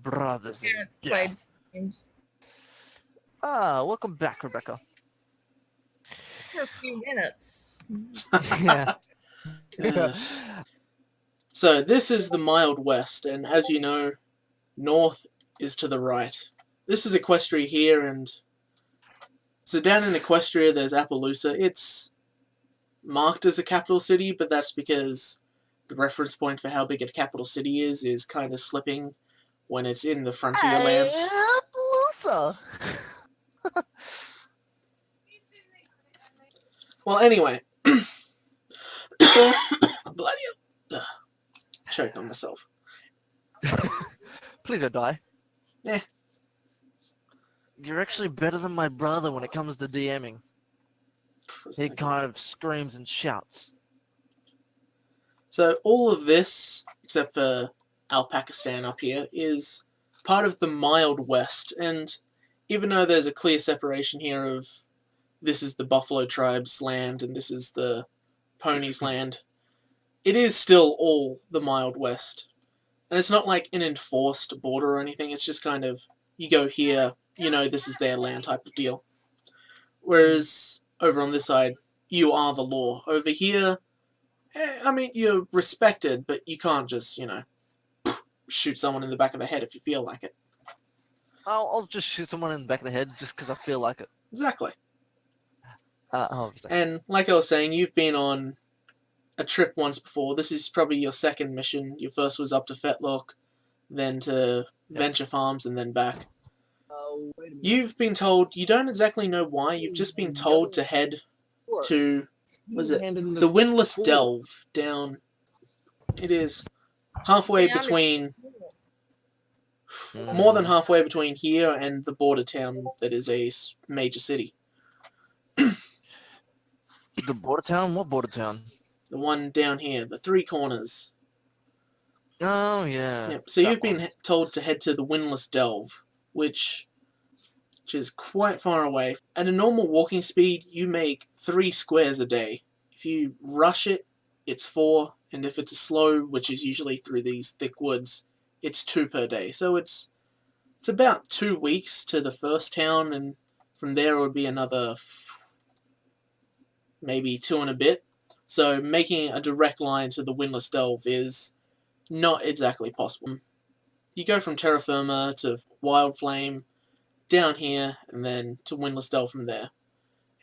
brothers in Parents played death. games Ah, welcome back, Rebecca. for a few minutes. Yeah. So this is the Mild West, and as you know, north is to the right. This is Equestria here, and so down in Equestria there's Appaloosa. It's marked as a capital city, but that's because the reference point for how big a capital city is kind of slipping when it's in the frontier lands. Appaloosa. Well, anyway. Bloody hell. Choked on myself. Please don't die. Eh. You're actually better than my brother when it comes to DMing. He kind of screams and shouts. So all of this, except for Alpakistan up here, is part of the Mild West, and even though there's a clear separation here of this is the Buffalo Tribe's land and this is the Ponies' land, it is still all the Mild West. And it's not like an enforced border or anything, it's just kind of, you go here, you know this is their land type of deal. Whereas, over on this side, you are the law. Over here, I mean, you're respected, but you can't just, you know, shoot someone in the back of the head if you feel like it. I'll just shoot someone in the back of the head just because I feel like it. Exactly. Obviously. And like I was saying, you've been on a trip once before. This is probably your second mission. Your first was up to Fetlock, then to Venture Farms, and then back. Wait a minute. You've been told, you don't exactly know why, you've just been told to head to, was it, the Windless Delve down. It is halfway Down is between, cool. more than halfway between here and the border town that is a major city. The border town? What border town? The one down here, the Three Corners. Oh, yeah. Yep. So that you've been one. told to head to the Windless Delve, which is quite far away. At a normal walking speed, you make 3 squares a day. If you rush it, it's 4, and if it's a slow, which is usually through these thick woods, it's 2 per day. So it's about 2 weeks to the first town, and from there it would be another maybe 2 and a bit. So making a direct line to the Windless Delve is not exactly possible. You go from Terra Firma to Wild Flame, down here, and then to Windless Delve from there.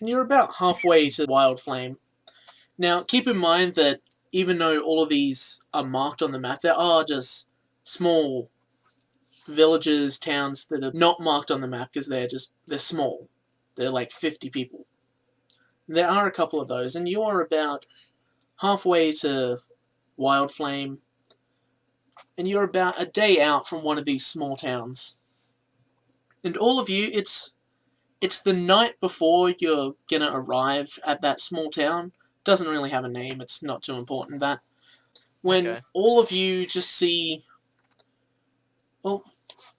And you're about halfway to Wild Flame. Now, keep in mind that even though all of these are marked on the map, there are just small villages, towns that are not marked on the map because they're small. They're like 50 people. There are a couple of those, and you are about halfway to Wild Flame, and you're about a day out from one of these small towns. And all of you, it's the night before you're gonna arrive at that small town. Doesn't really have a name, it's not too important that. When all of you just see... Well,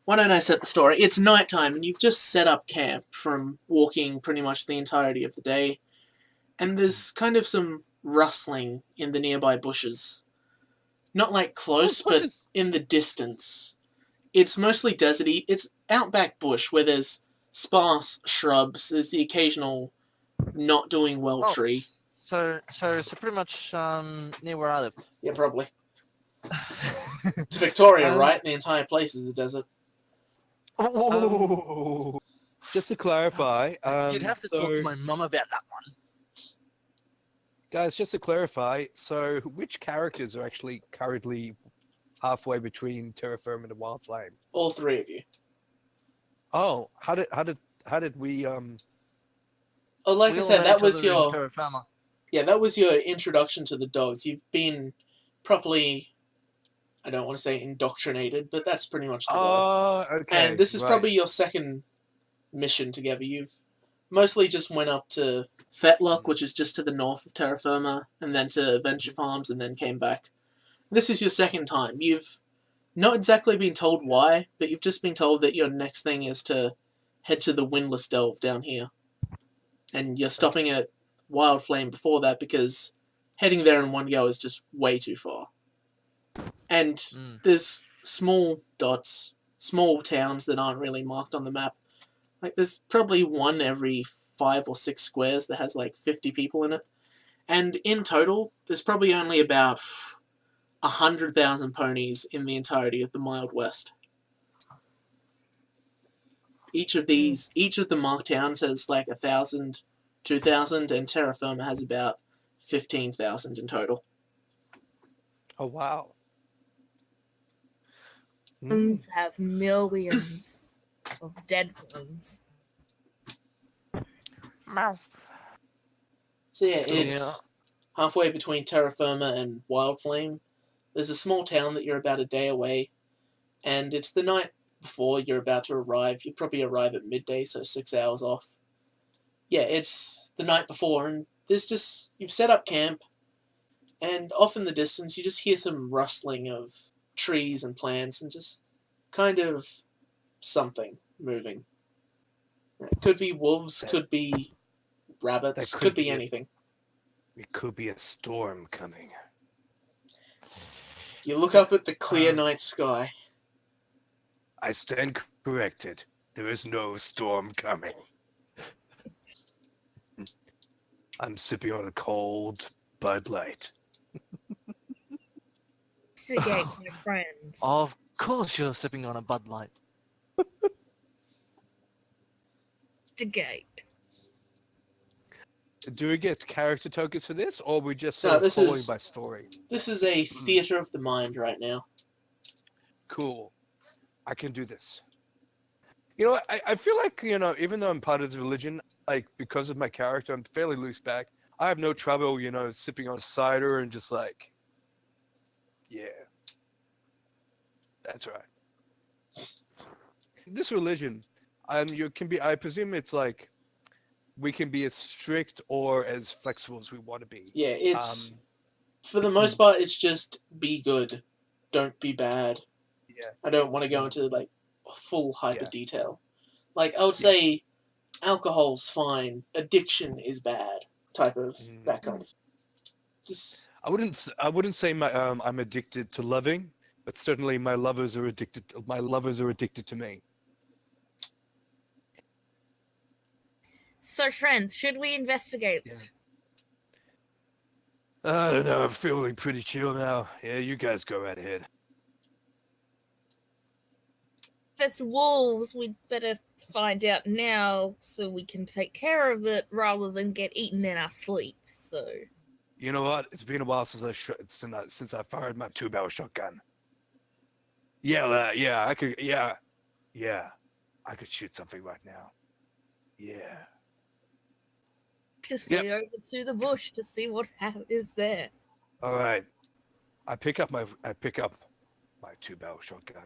why don't I set the story? It's nighttime, and you've just set up camp from walking pretty much the entirety of the day. And there's kind of some rustling in the nearby bushes. Not like close, but in the distance. It's mostly deserty. It's outback bush where there's sparse shrubs. There's the occasional not doing well tree. So pretty much near where I live. Yeah, probably. It's Victoria, right? The entire place is a desert. Just to clarify, you'd have to talk to my mum about that one. Guys, just to clarify, so which characters are actually currently halfway between Terra Firma and Wild Flame? All 3 of you. Oh, how did we Oh, like I said, that was your... Terra Firma. Yeah, that was your introduction to the dogs. You've been properly, I don't want to say indoctrinated, but that's pretty much the word. Oh, okay. And this is probably your second mission together. You've mostly just went up to Fetlock, which is just to the north of Terra Firma, and then to Venture Farms, and then came back. This is your second time. You've not exactly been told why, but you've just been told that your next thing is to head to the Windless Delve down here. And you're stopping at Wild Flame before that because heading there in one go is just way too far. And there's small dots small towns that aren't really marked on the map. Like, there's probably one every 5 or 6 squares that has like 50 people in it. And in total, there's probably only about 100,000 ponies in the entirety of the Mild West. Each of the marked towns has like 1,000, 2,000, and terra firma has about 15,000 in total. Oh wow. Humans have millions of dead ones. So yeah, it's halfway between terra firma and wild flame. There's a small town that you're about a day away, and it's the night before you're about to arrive. You probably arrive at midday, so 6 hours off. Yeah, it's the night before, and you've set up camp, and off in the distance you just hear some rustling of trees and plants, and just kind of something moving. It could be wolves, could be rabbits, could be anything. It could be a storm coming. You look up at the clear night sky. I stand corrected. There is no storm coming. I'm sipping on a cold Bud Light. Investigate, my friends. Of course you're sipping on a Bud Light. Investigate. Do we get character tokens for this, or are we just No, sort of this following is- by story? This is a theater of the mind right now. Cool. I can do this. You know, I feel like, you know, even though I'm part of this religion, like, because of my character, I'm fairly loose back. I have no trouble, you know, sipping on cider and just like, yeah. That's right. This religion, I presume it's like, we can be as strict or as flexible as we want to be. Yeah, it's for the most part, it's just be good, don't be bad. Yeah. I don't want to go into like full hyper Yeah. detail. Like I would say, alcohol's fine, addiction is bad. Type of that kind of. Just I wouldn't say I'm addicted to loving, but certainly my lovers are addicted to me. So, friends, should we investigate? Yeah. I don't know, I'm feeling pretty chill now. Yeah, you guys go right ahead. If it's wolves, we'd better find out now so we can take care of it rather than get eaten in our sleep. So, You know what? It's been a while since I fired my 2-barrel shotgun. Yeah, I could. Yeah, I could shoot something right now. Yeah. just Yep. lead over to the bush to see what is there. All right. I pick up my 2-barrel shotgun,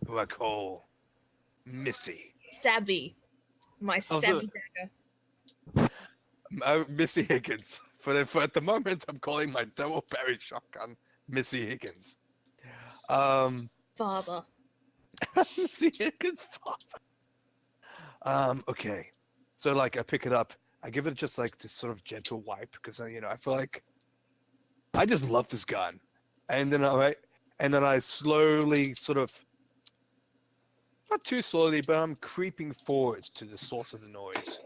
who I call Missy. Stabby. My Also- stabby dagger. Missy Higgins. For at the moment, I'm calling my double-barrel shotgun Missy Higgins. Father. Missy Higgins' father. Okay. So like I pick it up, I give it just like this sort of gentle wipe because I feel like I just love this gun. And then I slowly sort of, not too slowly, but I'm creeping forward to the source of the noise.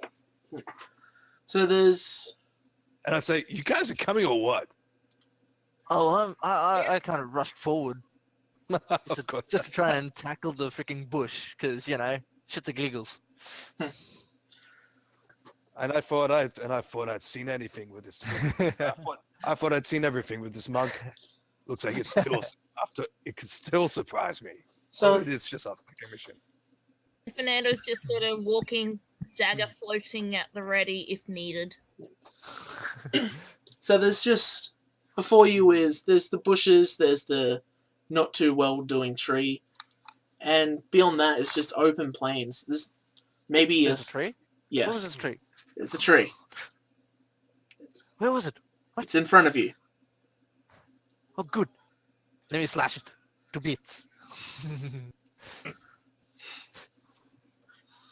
so there's And I say, "You guys are coming or what?" Oh, I kind of rushed forward Of course. just to try and tackle the freaking bush, because shit the giggles. And I thought I'd seen anything with this. I thought I'd seen everything with this mug. Looks like it could still surprise me. so It is just after the mission. Fernando's just sort of walking, dagger floating at the ready if needed. So there's just before you there's the bushes, there's the not too well doing tree, and beyond that is just open plains. There's maybe There's a tree? Where was yes, this tree? it's a tree. Where was it? It's in front of you. Oh, good. Let me slash it to bits.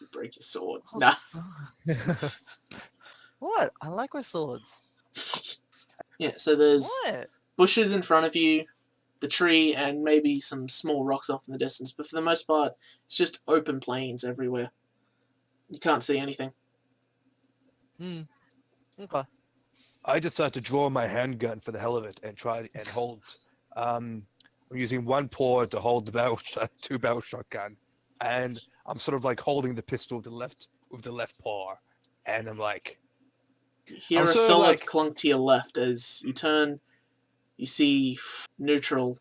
You break your sword. Oh, Nah. What? I like my swords. Yeah. So there's What? bushes in front of you. the tree and maybe some small rocks off in the distance. But for the most part, it's just open plains everywhere. You can't see anything. Okay. I decided to draw my handgun for the hell of it and try and hold. I'm using one paw to hold the two-barrel shotgun, and I'm sort of like holding the pistol with the left paw, and I'm like, You hear I'm a sort of solid like- clunk to your left as you turn. You see Neutral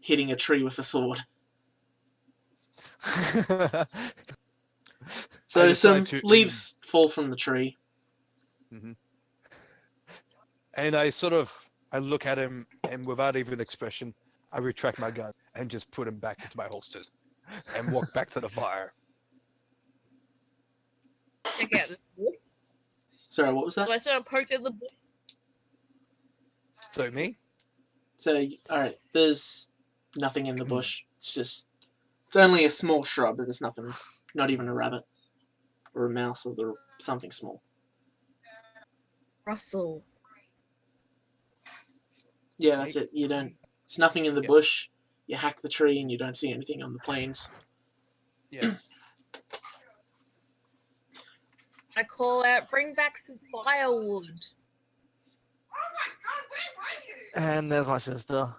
hitting a tree with a sword. So decide some to- leaves fall from the tree. and I look at him, and without even an expression, I retract my gun and just put him back into my holster, and walk back to the fire. Check out this bush. Sorry, what was that? So I sort of poked at the bush. So me? So, alright, there's nothing in the bush. It's only a small shrub, but there's nothing, not even a rabbit, or a mouse, or something small. Russell. Yeah, that's it. It's nothing in the bush. You hack the tree and you don't see anything on the plains. Yeah. I call out, bring back some firewood. And there's my sister.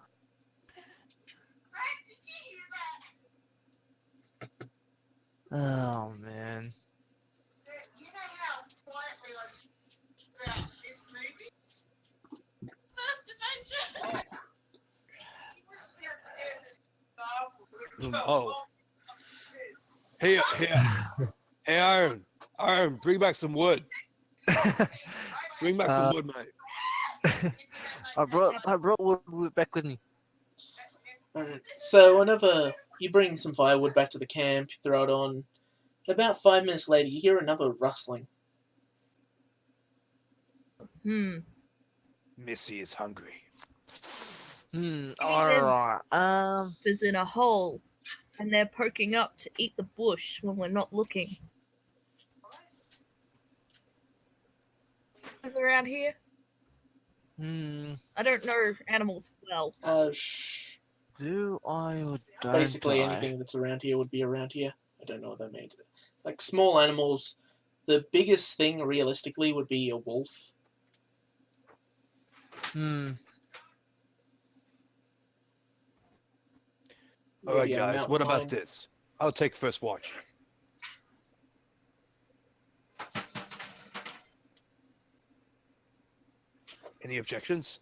Oh man. Oh. Hey, Aaron, bring back some wood. Bring back some wood, mate. I brought wood back with me. Alright, so whenever you bring some firewood back to the camp, you throw it on, about 5 minutes later you hear another rustling. Missy is hungry. Alright. Is in a hole, and they're poking up to eat the bush when we're not looking. Is around here? I don't know animals well. Do I or don't Basically I? anything that's around here would be around here. I don't know what that means. Like small animals, the biggest thing realistically would be a wolf. Alright, Maybe a guys, mountain what about lion. this? I'll take first watch. Any objections?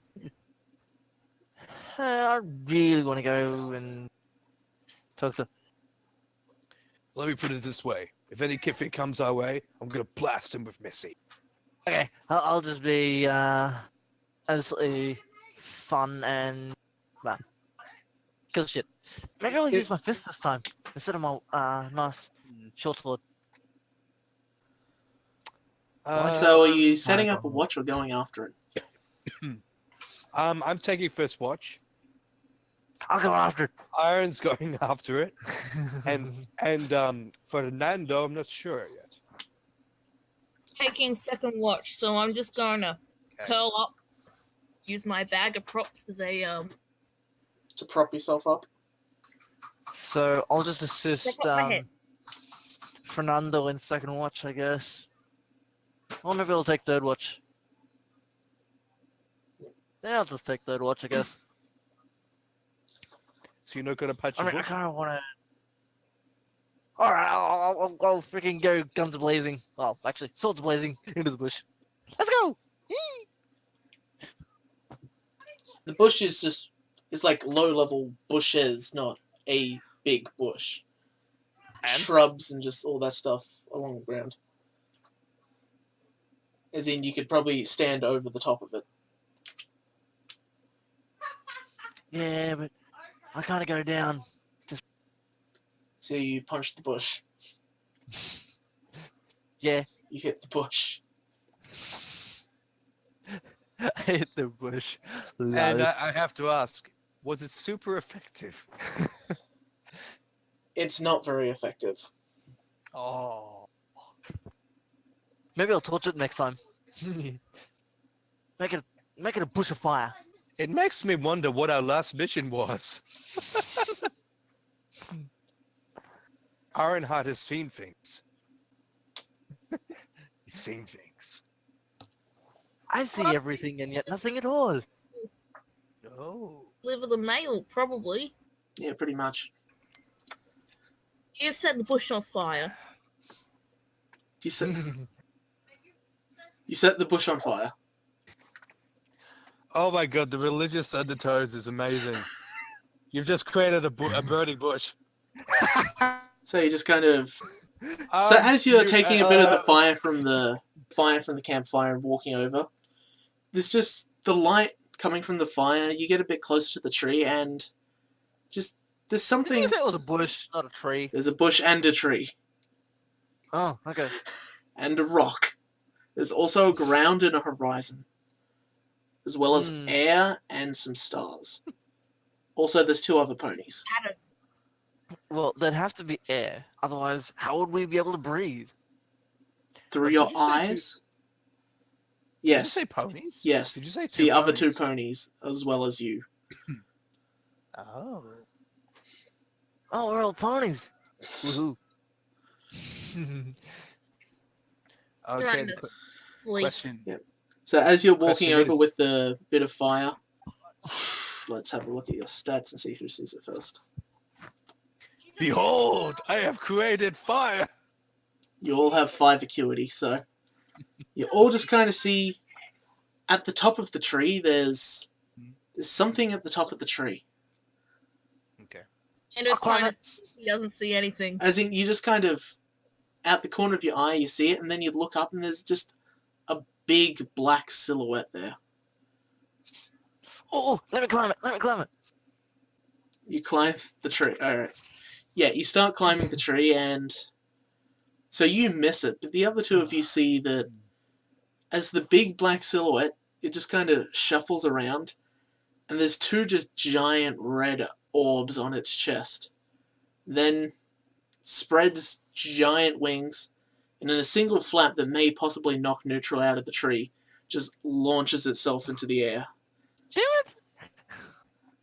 I really want to go and talk to. Let me put it this way. If any kid comes our way, I'm gonna blast him with Missy. Okay, I'll just be absolutely fun and kill shit. Maybe I'll use my fist this time instead of my nice short sword. So are you setting up a watch or going after it? I'm taking first watch. I'll go after it. Iron's going after it, and Fernando, I'm not sure yet. Taking second watch, so I'm just going to curl up, use my bag of props as a To prop yourself up? So I'll just assist Pick up my head. Fernando in second watch, I guess. Or maybe I'll take third watch. Yeah, I'll just take third watch, I guess. So you're not gonna punch I a mean, I bush? kind of want to. All right, I'll freaking go guns blazing. Well, actually, swords blazing into the bush. Let's go. Yee! The bush is like low-level bushes, not a big bush. And? Shrubs and just all that stuff along the ground. As in, you could probably stand over the top of it. Yeah, but I kind of go down. So you punch the bush. Yeah. You hit the bush. I hit the bush. And I have to ask, was it super effective? It's not very effective. Oh. Maybe I'll torch it next time. Make it a bush of fire. It makes me wonder what our last mission was. Ironheart has seen things. He's seen things. I see everything and yet nothing at all. No. Deliver the mail, probably. Yeah, pretty much. You've set the bush on fire. You set you set the bush on fire. Oh my god, the religious undertones is amazing. You've just created a burning bush. So you just kind of. So as you're taking a bit of the fire from the campfire and walking over, there's just the light coming from the fire. You get a bit closer to the tree, and just there's something. You said it was a bush, not a tree. There's a bush and a tree Oh, okay. and a rock. There's also a ground and a horizon, as well as air and some stars. Also, there's 2 other ponies. Well, there'd have to be air. Otherwise, how would we be able to breathe? Through What, your did you say eyes. Did Yes. you say ponies? Yes. Did you say 2 The other 2 ponies? ponies, as well as you. Oh. Oh, we're all ponies. Woohoo. Okay, Right, the that's sleep. question. So as you're walking Question over is- with the bit of fire, let's have a look at your stats and see who sees it first. Behold, I have created fire! You all have 5 acuity, so you all just kind of see at the top of the tree. There's something at the top of the tree. Okay. And it's climb kind of, he doesn't see anything. As in, you just kind of out the corner of your eye, you see it, and then you look up, and there's just a big black silhouette there. Oh, let me climb it. Let me climb it. You climb the tree. Alright. Yeah, you start climbing the tree, and so you miss it, but the other 2 of you see that as the big black silhouette, it just kind of shuffles around, and there's 2 just giant red orbs on its chest. Then spreads giant wings, and in a single flap that may possibly knock neutral out of the tree, just launches itself into the air. Damn it!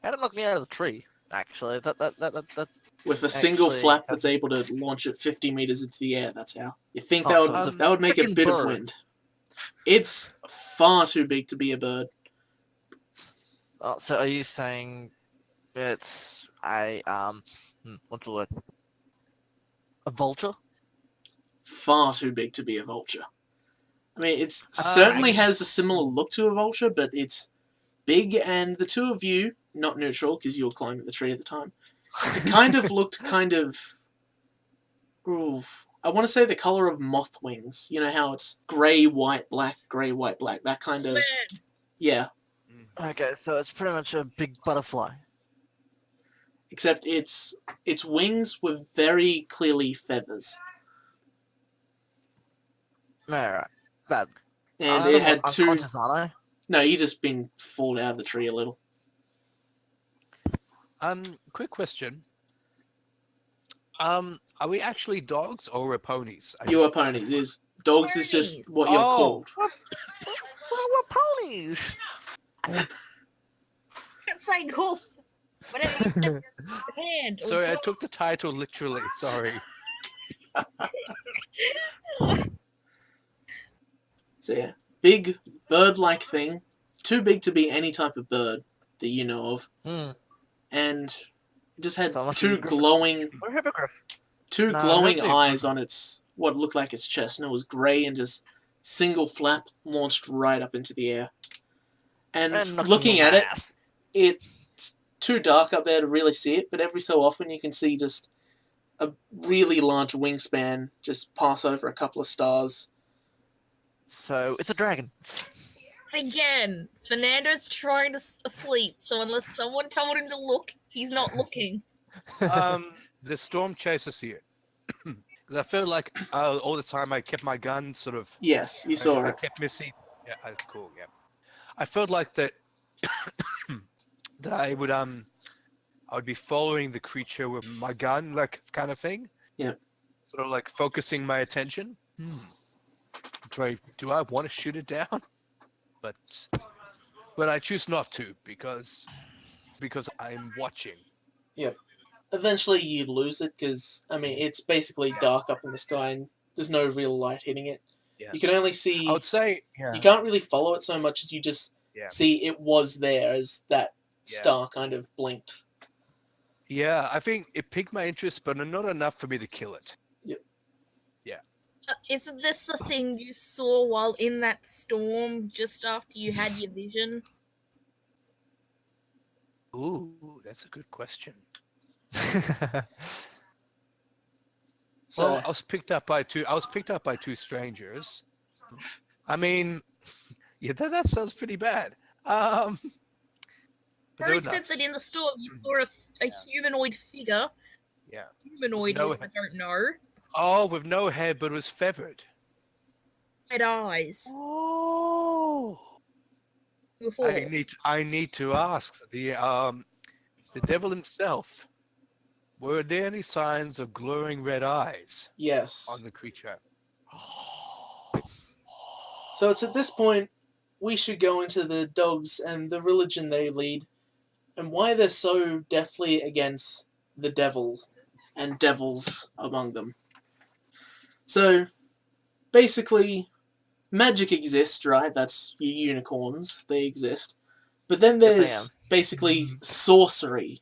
How'd it knock me out of the tree? Actually, that. With a single Actually, flap that's able to launch it 50 meters into the air, that's how. You think that Oh, would, so it's a that would make a frickin' bit of bird. wind. It's far too big to be a bird. Oh, so are you saying it's a what's the word? A vulture? Far too big to be a vulture. I mean, it certainly has a similar look to a vulture, but it's big, and the 2 of you, not neutral, because you were climbing the tree at the time, it kind of looked kind of... Oof, I want to say the colour of moth wings. You know how it's grey, white, black, that kind of... Man, Yeah, Okay, so it's pretty much a big butterfly. except its wings were very clearly feathers. Alright, bad. And I'm it had somewhat 2... unconscious, aren't I? No, you just been fallen out of the tree a little. Quick question. Are we actually dogs or we're ponies? You are ponies. Dogs is just Ponies. what you're Oh. called. We're ponies. kept saying hoof. Whatever you said, hand. or Sorry, I hoof. took the title literally. Sorry. So yeah, big bird-like thing, too big to be any type of bird that you know of, Hmm. and it just had So it must 2 be a glowing, We're hippogriff. 2 No, glowing hopefully- eyes on its what looked like its chest, and it was grey and just single flap launched right up into the air. And knocked looking him on at the it, ass. it's too dark up there to really see it, but every so often you can see just a really large wingspan just pass over a couple of stars. So it's a dragon. Again, Fernando's trying to sleep, so unless someone told him to look, he's not looking. The storm chasers here. Because I felt like all the time I kept my gun sort of. Yes, you saw I it. kept missing. Yeah, cool. Yeah, I felt like that. that I would be following the creature with my gun, like kind of thing. Yeah. Sort of like focusing my attention. Do I want to shoot it down? But but I choose not to because I'm watching. Eventually you lose it because, I mean, it's basically dark up in the sky and there's no real light hitting it. Yeah. You can only I see, would say, you can't really follow it so much as you just Yeah. see it was there as that Yeah. star kind of blinked. Yeah, I think it piqued my interest, but not enough for me to kill it. Isn't this the thing you saw while in that storm just after you had your vision? Ooh, that's a good question. So, Well, I was picked up by two strangers. I mean, yeah, that sounds pretty bad. But they Harry were said nice. that in the storm you saw a humanoid figure. Yeah. Humanoid, no I don't know. Oh, with no head, but was feathered. Red eyes. Oh. Before. I need to ask the devil himself. Were there any signs of glowing red eyes yes. on the creature? So it's at this point we should go into the dogs and the religion they lead and why they're so deathly against the devil and devils among them. So, basically, magic exists, right? That's your unicorns, they exist. But then Yes, I there's basically sorcery,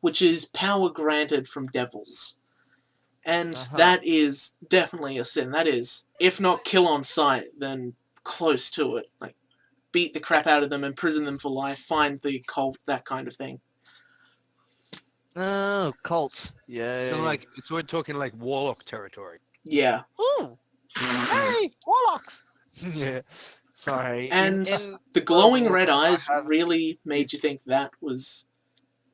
which is power granted from devils. And that is definitely a sin. That is, if not kill on sight, then close to it. Like, beat the crap out of them, imprison them for life, find the cult, that kind of thing. Oh, cults. Yay. So we're talking like warlock territory. Yeah. Ooh. Hey, warlocks. Yeah. Sorry. And in the glowing World of red Warcraft, eyes I have- really made you think that was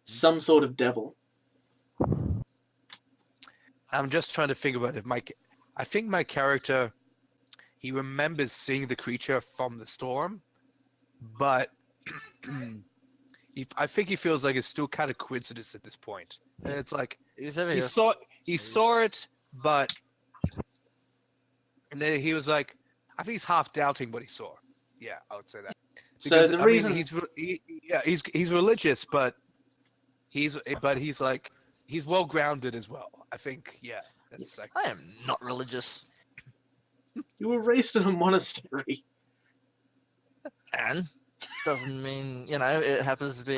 some sort of devil. I'm just trying to think about if I think my character, he remembers seeing the creature from the storm, but I think he feels like it's still kind of coincidence at this point. And it's like He's over he here. saw it, but and then he was like, I think he's half doubting what he saw. Yeah, I would say that. So the reason he's religious, but he's like he's well grounded as well. I think that's like I am not religious. you were raised in a monastery. And doesn't mean, it happens to be...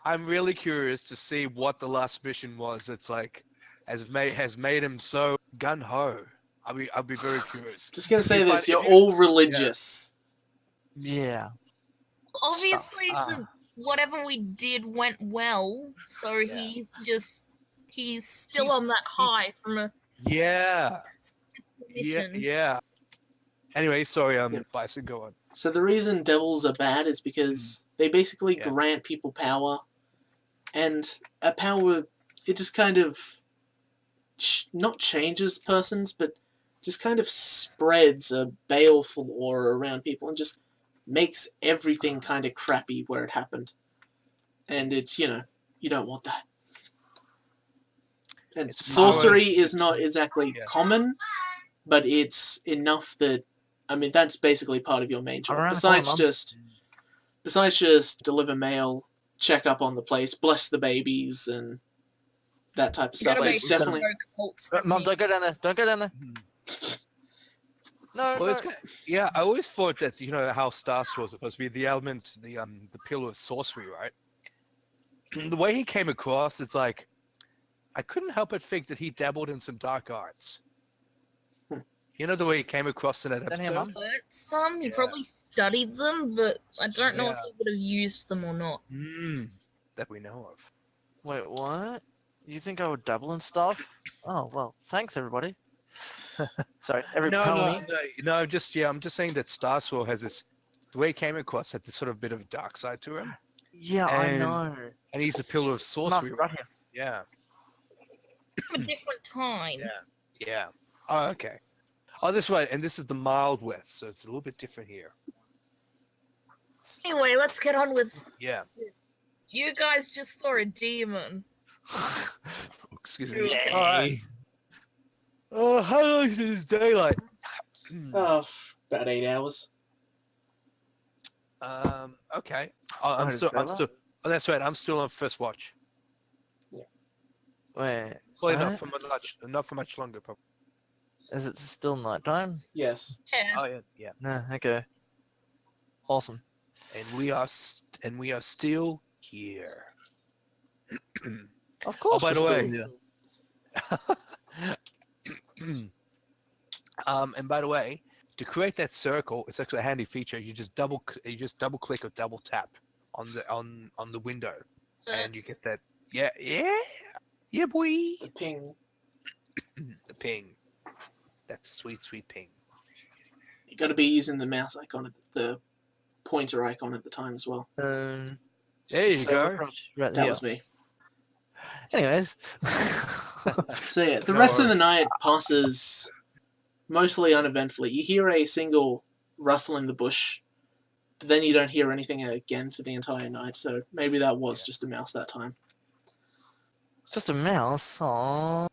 I'm really curious to see what the last mission was. It's like has made him so gun ho. I'll be very curious. Just gonna say If this: I- you're if you- all religious. Yeah. Obviously, whatever we did went well, so he's still on that high from a Yeah. mission. Yeah. Anyway, sorry, Bison, go on. So the reason devils are bad is because they basically Yeah. grant people power, and a power it just kind of not changes persons, but just kind of spreads a baleful aura around people and just makes everything kind of crappy where it happened. And it's, you don't want that. And It's sorcery power. is not exactly Yeah. common, but it's enough that, I mean, that's basically part of your main job. Around the Besides corner, just deliver mail, check up on the place, bless the babies, and that type of You stuff. gotta It's make sure definitely... no cults Mom, from don't go down there. Don't go down there. No, Well, no. yeah, I always thought that how Stas was supposed to be the element, the pillar of sorcery, right? The way he came across, it's like I couldn't help but think that he dabbled in some dark arts. The way he came across in that Down here, episode. Mum. But some, he Yeah. probably studied them, but I don't know if Yeah. he would have used them or not. That we know of. Wait, what? You think I would dabble in stuff? Oh, well, thanks, everybody. Sorry, every pony. No. I'm just saying that Starswell has this. The way he came across had this sort of bit of dark side to him, Yeah, I And- know. and he's a pillar of sorcery. Mum, right here. Yeah. From a different time. Yeah. Oh, okay. Oh, this way, and this is the mild west, so it's a little bit different here. Anyway, let's get on with. Yeah. You guys just saw a demon. Excuse me. Yay. All right. How long is daylight? Oh, about 8 hours. Okay. Oh, I'm it's still. I'm Bella? still. Oh, that's right. I'm still on first watch. Wait, Probably not what? for much. Not for much longer. Probably. Is it still nighttime? Yes. Yeah. Oh yeah. Yeah. No, okay. Awesome. And we are. And we are still here. Of course by we're the still way. here. And by the way, to create that circle, it's actually a handy feature. You just double click or double tap on the window, and you get that. Yeah, boy. The ping. The ping. That sweet ping. You got to be using the mouse icon, the pointer icon at the time as well. There you so go. we're pretty much right That here. was me. Anyways. So yeah, the No rest of the worries. night passes mostly uneventfully. You hear a single rustle in the bush, but then you don't hear anything again for the entire night. So maybe that was just a mouse that time. Just a mouse? Aww.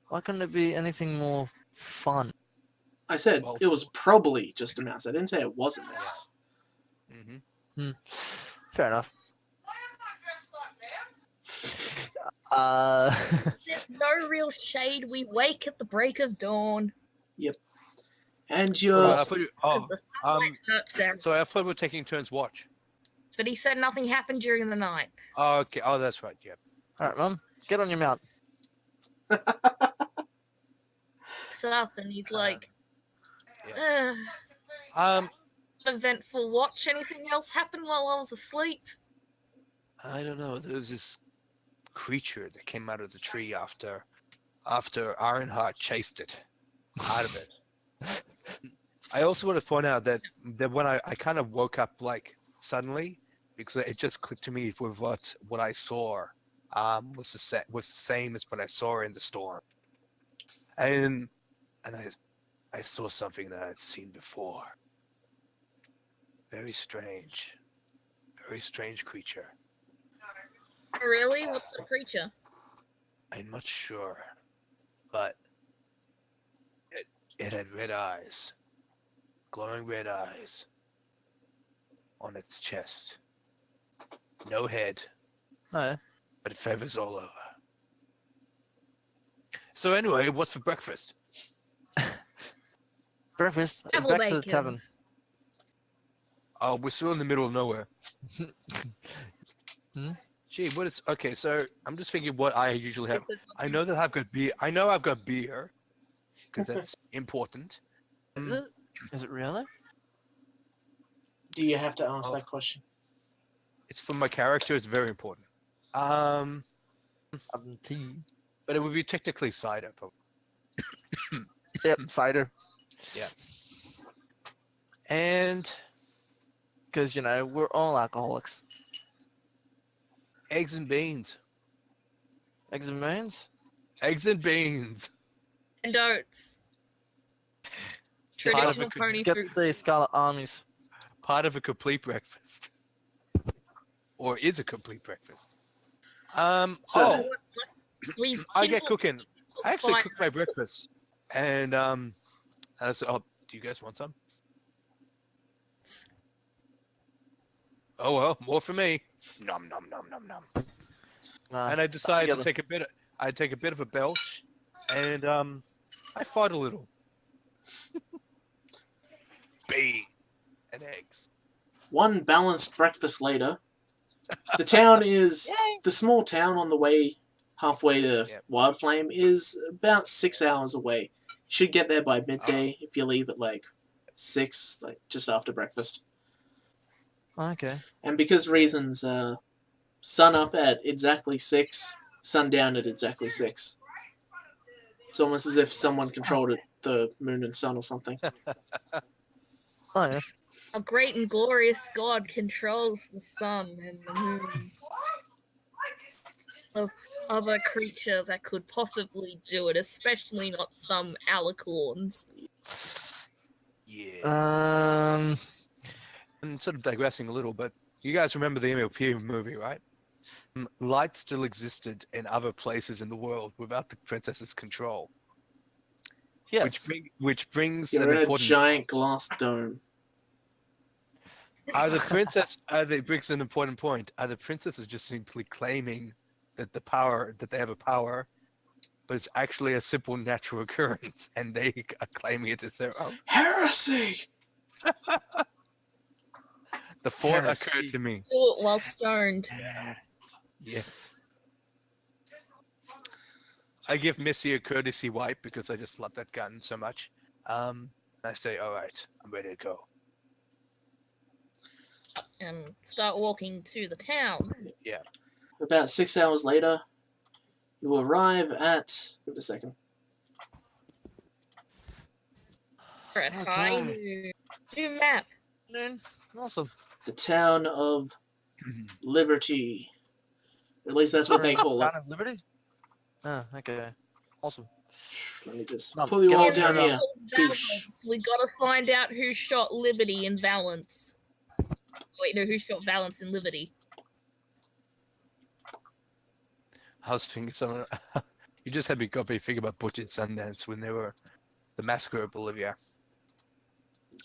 Why couldn't it be anything more fun? I said Well, it was probably just a mouse. I didn't say it was a mouse. Mm-hmm. Fair enough. There's no real shade. We wake at the break of dawn. And Oh, you're I thought you, Because the sunlight hurts out. so I thought we were taking turns watch. But he said nothing happened during the night. Oh, okay. Oh, that's right. Yeah. Alright, Mum. Get on your mount. Wakes up and he's like, yeah. Um, eventful watch. Anything else happen while I was asleep? I don't know. There was this creature that came out of the tree after Ironheart chased it out of it. I also want to point out that when I kind of woke up like suddenly because it just clicked to me with what I saw was the same as what I saw in the storm, and I saw something that I'd seen before. Very strange creature. Really? What's the creature? I'm not sure, but it had red eyes, glowing red eyes on its chest. No head, No. but feathers all over. So anyway, what's for breakfast? Breakfast. Devil Back to the bacon. tavern. Oh, we're still in the middle of nowhere. Hmm? Gee, what is... Okay, so I'm just thinking what I usually have. I know that I've got beer. I know I've got beer, because that's important. Is it? Is it really? Do you have to ask that question? It's for my character. It's very important. Tea. But it would be technically cider. Yep, cider. Yeah. And Because, you know, we're all alcoholics. eggs and beans. Eggs and beans? Eggs and beans. And oats. Part of Traditional it could pony Get food. the Scarlet Armies. Part of a complete breakfast. Or is a complete breakfast. So- We've I get kindled cooking. I actually fire. cook my breakfast. And so, do you guys want some? Oh well, more for me. Nom nom nom nom nom. And I decided to take a bit. I take a bit of a belch, and I fought a little. Bean and eggs. One balanced breakfast later, the town is Yay. the small town on the way halfway to Yep. Wildflame is about 6 hours away. You should get there by midday if you leave at like 6, like just after breakfast. Okay. And because reasons, sun up at exactly 6, sundown at exactly 6. It's almost as if someone controlled it, the moon and sun or something. Oh, yeah. A great and glorious God controls the sun and the moon. Of other creature that could possibly do it, especially not some alicorns. Yeah. I'm sort of digressing a little, but you guys remember the MLP movie, right? Light still existed in other places in the world without the princess's control, Yes. which brings You're an in a important giant point. glass dome. brings an important point. Are the princesses just simply claiming that they have a power, but it's actually a simple natural occurrence, and they are claiming it as their own? Heresy! The thought occurred Heresy. to me. Do it while stoned. Yes. I give Missy a courtesy wipe because I just love that gun so much. I say, all right, I'm ready to go. And start walking to the town. Yeah. About 6 hours later, you arrive at... Wait a second. We're at Okay. high noon. New map. Noon. Awesome. The town of Liberty. Or at least that's what they call it. Town of Liberty? Oh, okay. Awesome. Let me just Mum, pull you get all on down your, here. Valence. We gotta find out who shot Liberty in Valence. Wait, no, who shot Valence in Liberty? I was thinking someone. You just had me got me thinking about Butch and Sundance when they were the massacre of Bolivia.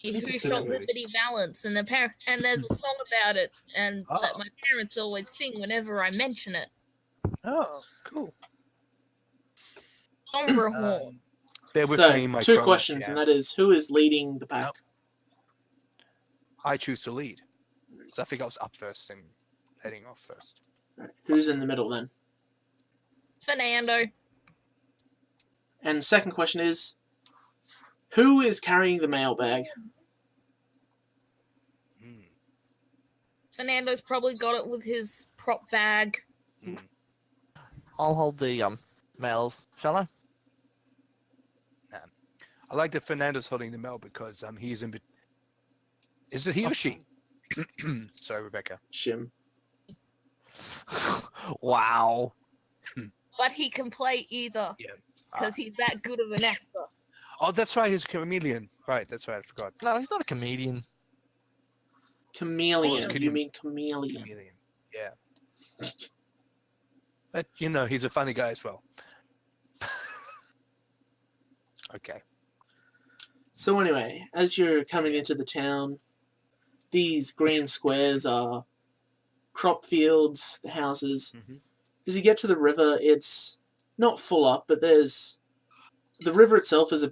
Who need to see shot that movie. Liberty Valance? And and there's a song about it, and that Oh. my parents always sing whenever I mention it. Oh, cool. Sombra Horn. Bear with So, me, my 2 chroma questions, jam. and that is, who is leading the pack? Nope. I choose to lead. So I think I was up first and heading off first. Right. Who's in the middle then? Fernando. And second question is, who is carrying the mailbag? Hmm. Fernando's probably got it with his prop bag. I'll hold the mails, shall I? I like that Fernando's holding the mail because he's in. Is it he or she? Sorry, Rebecca. Shim. Wow. But he can play either. Yeah. Because he's that good of an actor. Oh, that's right. He's a chameleon. Right. That's right. I forgot. No, he's not a comedian. Chameleon. Oh, You mean chameleon. Chameleon. Yeah. But he's a funny guy as well. Okay. So anyway, as you're coming into the town, these green squares are crop fields, the houses. Mm-hmm. As you get to the river, it's not full up, but the river itself is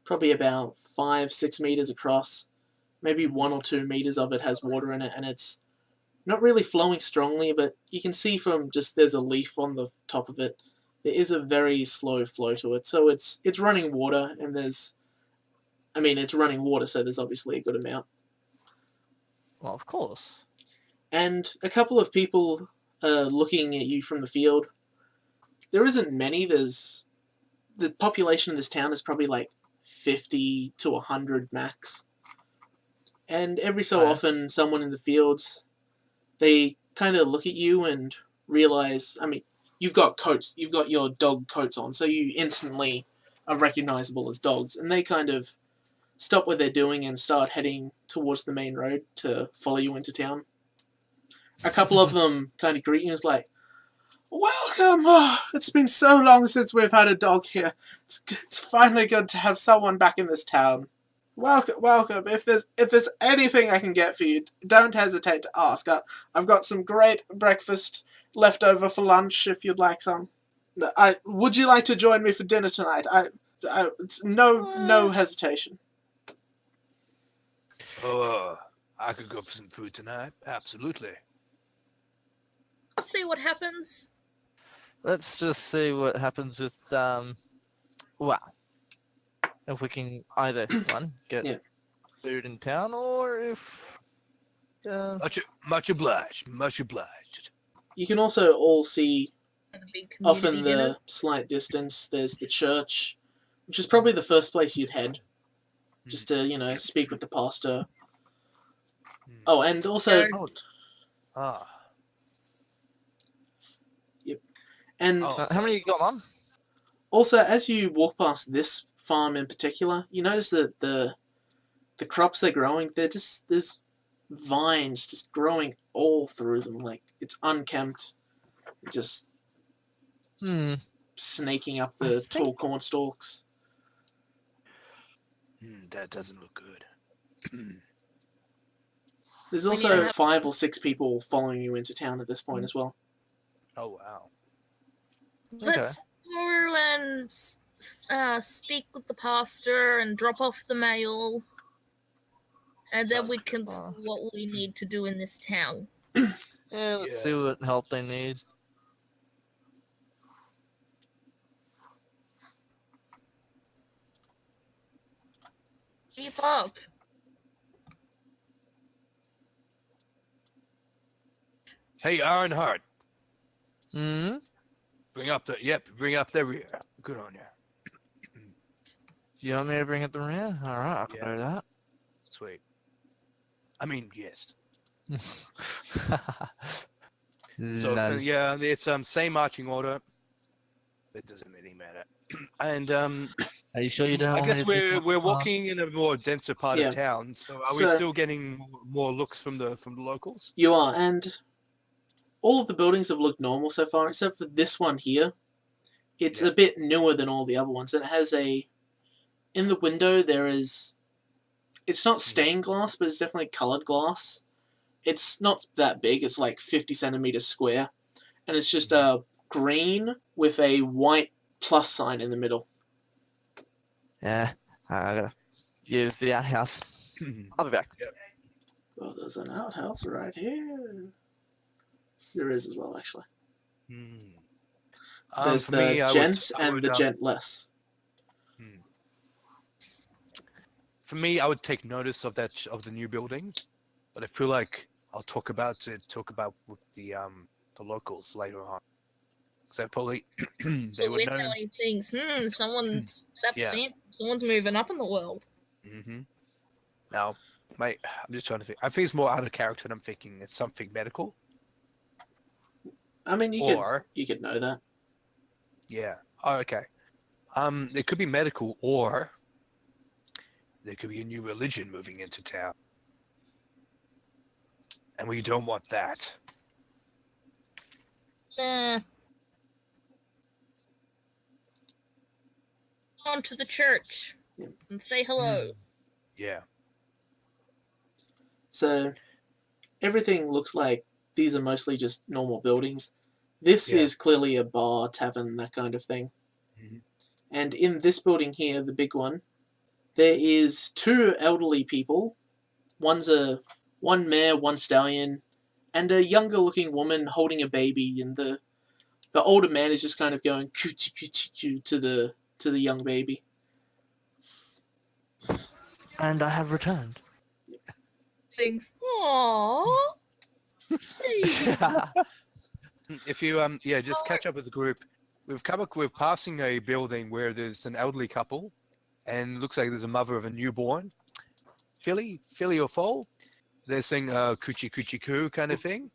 probably about 5-6 meters across. Maybe 1 or 2 meters of it has water in it, and it's not really flowing strongly, but you can see from just there's a leaf on the top of it. There is a very slow flow to it, so it's running water, and it's running water, so there's obviously a good amount. Well, of course. And a couple of people looking at you from the field. There isn't many. The population of this town is probably like 50 to 100 max. And every so often, someone in the fields, they kind of look at you and realize, you've got coats, you've got your dog coats on, so you instantly are recognizable as dogs. And they kind of stop what they're doing and start heading towards the main road to follow you into town. A couple of them kind of greet you and is like, "Welcome! Oh, it's been so long since we've had a dog here. It's finally good to have someone back in this town. Welcome. If there's anything I can get for you, don't hesitate to ask. I've got some great breakfast left over for lunch if you'd like some. Would you like to join me for dinner tonight? It's no hesitation." Oh, I could go for some food tonight. Absolutely. Let's see what happens. Let's just see what happens with if we can either one get Yeah. food in town, or if Much obliged. Much obliged. You can also all see, At a big off in community dinner. the slight distance, there's the church, which is probably the first place you'd head, just to, speak with the pastor. Oh, and also... Ah. And Oh. how many you got, Mum? also, as you walk past this farm in particular, you notice that the crops they're growing, there's vines just growing all through them. Like, it's unkempt, just snaking up the tall corn stalks. That doesn't look good. There's We need to also have- 5 or 6 people following you into town at this point as well. Oh wow. Let's go and speak with the pastor and drop off the mail. And then we can see what we need to do in this town. Yeah, let's see what help they need. Keep up. Hey, Ironheart, Hmm? bring up the rear. Good on you. You want me to bring it the rear? Alright, I can do that. Sweet. I mean, yes. So Lol. yeah, it's same marching order. It doesn't really matter. And Are you sure you don't I want guess me to we're walking in a more denser part Yeah. of town. So are So- we still getting more looks from the locals? You are, and all of the buildings have looked normal so far, except for this one here. It's a bit newer than all the other ones, and it has in the window there is, it's not stained glass, but it's definitely coloured glass. It's not that big, it's like 50 centimeters square, and it's just green with a white plus sign in the middle. Yeah, I gotta use the outhouse. I'll be back. Oh, there's an outhouse right here. There is as well, actually. There's For the me, gent I and would, the gentless. For me, I would take notice of the new building, but I feel like I'll talk about with the locals later on. So probably they would We're know. telling things. Someone's Yeah. someone's moving up in the world. Now, I'm just trying to think. I think it's more out of character. And I'm thinking it's something medical, I mean, you could know that. yeah. Oh, okay. It could be medical, or there could be a new religion moving into town, and we don't want that. On to the church and say hello. Yeah. So, everything looks like these are mostly just normal buildings. This is clearly a bar, tavern, that kind of thing. And in this building here, the big one, there is 2 elderly people. One mare, one stallion, and a younger looking woman holding a baby, and the older man is just kind of going coochie coochie coo to the young baby. And I have returned. Things. Aww. If you just catch up with the group. We're passing a building where there's an elderly couple, and it looks like there's a mother of a newborn. Filly or foal? They're saying coochie coochie coo kind of thing.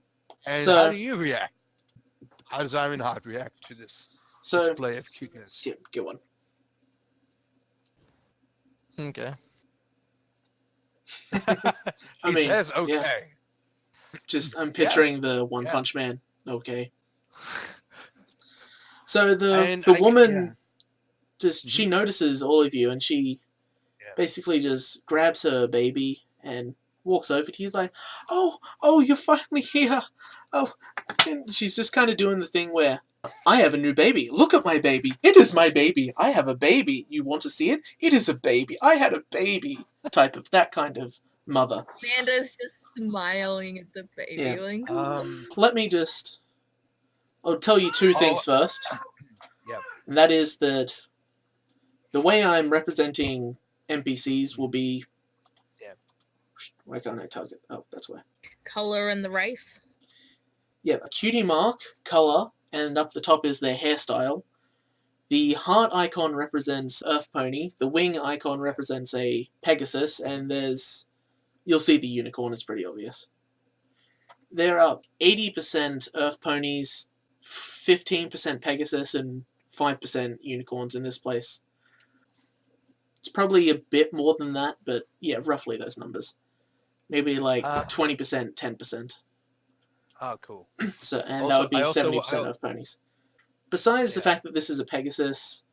And So- how do you react? How does Ironheart react to this display of cuteness? Yeah, get one. Okay. I He mean, says okay. yeah. Just I'm picturing the One Punch Man. Okay. So the woman just she notices all of you, and she basically just grabs her baby and walks over to you like, oh, you're finally here. Oh, and she's just kind of doing the thing where, I have a new baby. Look at my baby. It is my baby. I have a baby. You want to see it? It is a baby. I had a baby. That kind of mother. Amanda's just smiling at the baby. Yeah. Like, I'll tell you 2 things first. Yeah. And that is that the way I'm representing NPCs will be... Why can't I target? Oh, that's why. color and the race. Yeah, a cutie mark, colour, and up the top is their hairstyle. The heart icon represents Earth Pony, the wing icon represents a Pegasus, and you'll see the unicorn, it's pretty obvious. There are 80% Earth Ponies, 15% Pegasus, and 5% unicorns in this place. It's probably a bit more than that, but yeah, roughly those numbers. Maybe like 20%, 10%. Oh, cool. So, and Also, that would be I also- 70% Earth Ponies. Besides the fact that this is a Pegasus,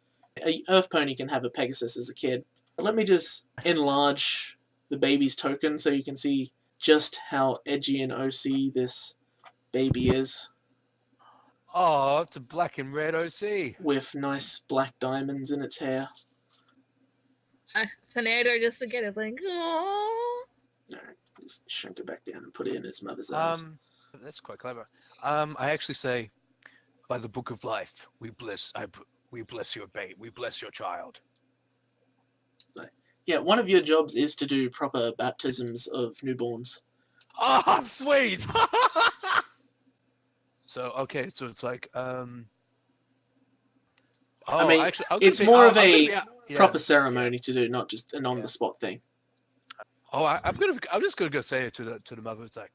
a Earth Pony can have a Pegasus as a kid. Let me just enlarge the baby's token so you can see just how edgy and OC this baby is, Oh, it's a black and red OC. with nice black diamonds in its hair. Fernando just again is like, oh. Alright, just shrink it back down and put it in his mother's arms. That's quite clever. I actually say, by the book of life, we bless your babe, we bless your child. Yeah, one of your jobs is to do proper baptisms of newborns. Ah, sweet. So okay, so it's like I mean, actually, it's more of a proper ceremony to do, not just an on-the-spot thing. Oh, I'm just gonna go say it to the mother. It's like,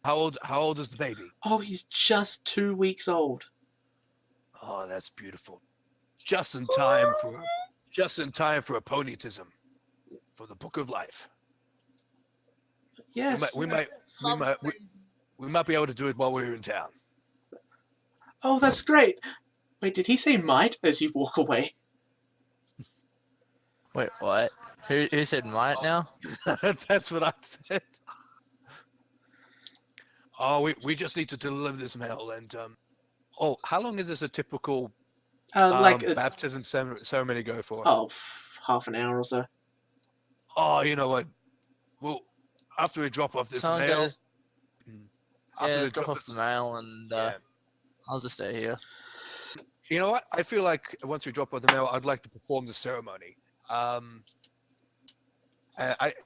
How old is the baby? Oh, he's just 2 weeks old. Oh, that's beautiful. Just in time for a ponytism for the book of life. Yes. We might be able to do it while we're in town. Oh, that's great. Wait, did he say might as you walk away? Wait, what? Who said might now? That's what I said. Oh, we just need to deliver this mail and how long is this a typical baptism ceremony go for? Oh, half an hour or so. Oh, you know what? Well, after we drop off this mail, drop off the mail and I'll just stay here. You know what? I feel like once we drop off the mail, I'd like to perform the ceremony.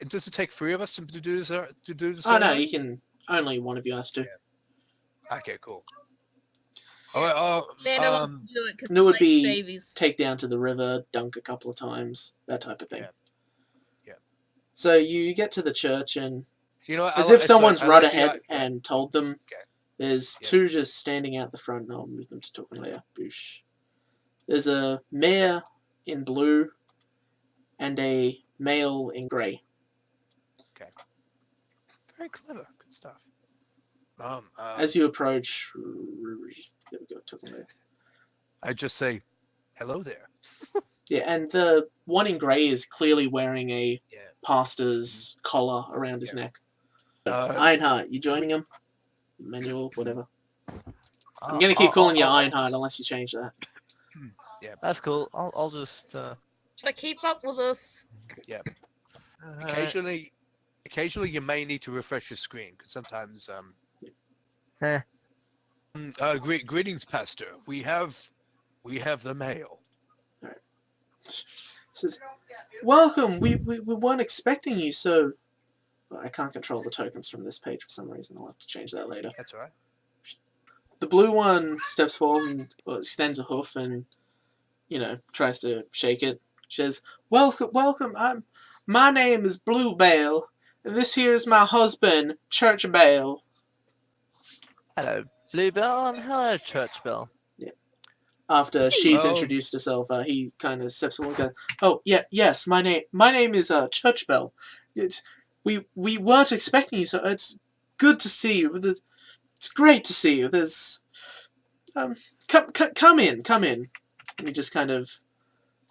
Does it take 3 of us to do this? To do the ceremony? Oh no, you can. Only one of you has to. Yeah. Okay, cool. It would be babies. Take down to the river, dunk a couple of times, that type of thing. Yeah. So you get to the church and, as if someone's run ahead and told them, there's 2 just standing out the front. I'll move them to talking later. Boosh. There's a mare in blue and a male in grey. Okay. Very clever. Good stuff. As you approach, there we go, talking later. I just say, hello there. Yeah, and the one in grey is clearly wearing a pastor's collar around his neck. Ironheart, you joining him? Manuel, whatever. I'm gonna keep calling you Ironheart unless you change that. Yeah, that's cool. I'll just. But keep up with us. Yeah. Occasionally, you may need to refresh your screen because sometimes. Greetings, Pastor. We have the mail. All right. Says, welcome. We weren't expecting you, so I can't control the tokens from this page for some reason. I'll have to change that later. That's all right. The blue one steps forward and extends a hoof and tries to shake it. She says, "Welcome. My name is Bluebell, and this here is my husband, Church Bell." Hello, Bluebell, and hello, Church Bell. Yeah. After she's introduced herself, he kind of steps forward and goes, "Oh, yes, my name is Church Bell. We weren't expecting you, so it's good to see you. It's great to see you. There's come in. And he just kind of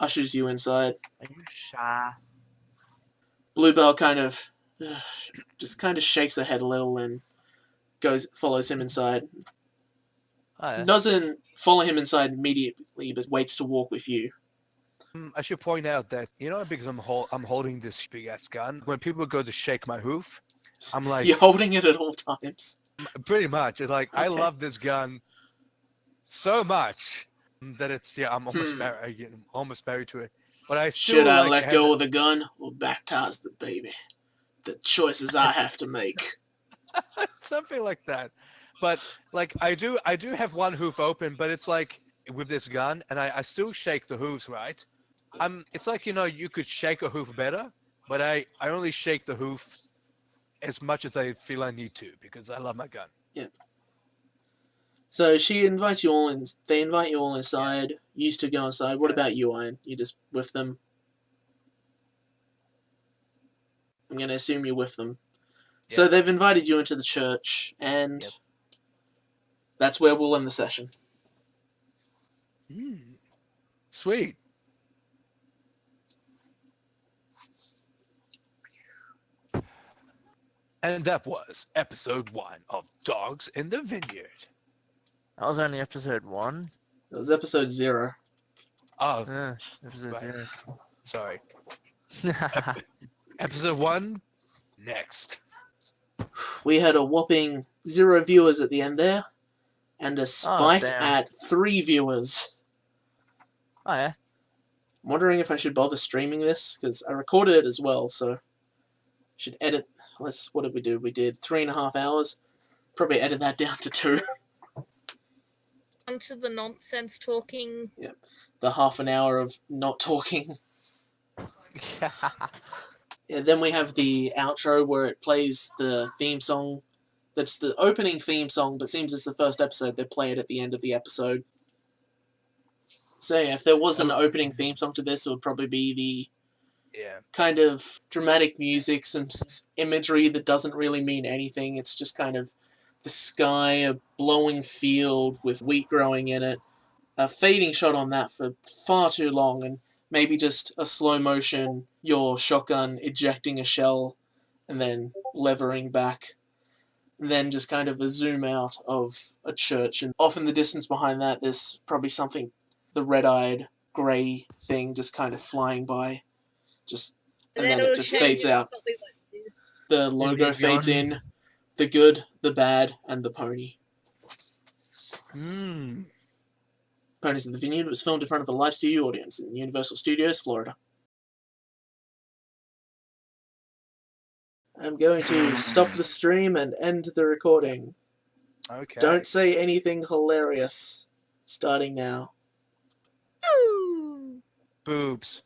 ushers you inside. Are you shy? Bluebell kind of shakes her head a little and follows him inside. Oh, yeah. Doesn't follow him inside immediately, but waits to walk with you. I should point out that because I'm holding this big ass gun. When people go to shake my hoof, I'm like, you're holding it at all times. Pretty much. It's like Okay. I love this gun so much that it's I'm almost married to it. But I still should I let go of the gun or baptize the baby? The choices I have to make. Something like that. But like I do have one hoof open, but it's like with this gun, and I still shake the hooves, right? It's like you could shake a hoof better, but I only shake the hoof as much as I feel I need to because I love my gun. Yeah. So she invites you all in. They invite you all inside. Yeah. You used to go inside. What about you, Iron? You just with them? I'm going to assume you're with them. Yeah. So they've invited you into the church, and that's where we'll end the session. Sweet. And that was episode 1 of Dogs in the Vineyard. That was only episode 1. It was episode 0. Oh, Episode right. 0. sorry. Episode 1, next. We had a whopping 0 viewers at the end there, and a spike damn. at 3 viewers. Oh, yeah. I'm wondering if I should bother streaming this, because I recorded it as well, so I should edit. What did we do? We did 3.5 hours. Probably edit that down to 2. Onto the nonsense talking. Yep. The half an hour of not talking. Yeah, then we have the outro where it plays the theme song. That's the opening theme song, but seems it's the first episode. They play it at the end of the episode. So yeah, if there was an opening theme song to this, it would probably be the kind of dramatic music, some imagery that doesn't really mean anything. It's just kind of the sky, a blowing field with wheat growing in it. A fading shot on that for far too long, and maybe just a slow motion, your shotgun ejecting a shell and then levering back. And then just kind of a zoom out of a church, and off in the distance behind that there's probably something, the red-eyed grey thing just kind of flying by. And then it just fades out. The logo fades in. The good, the bad, and the pony. Ponies in the Vineyard was filmed in front of a live studio audience in Universal Studios, Florida. I'm going to stop the stream and end the recording. Okay. Don't say anything hilarious. Starting now. Ooh. Boobs.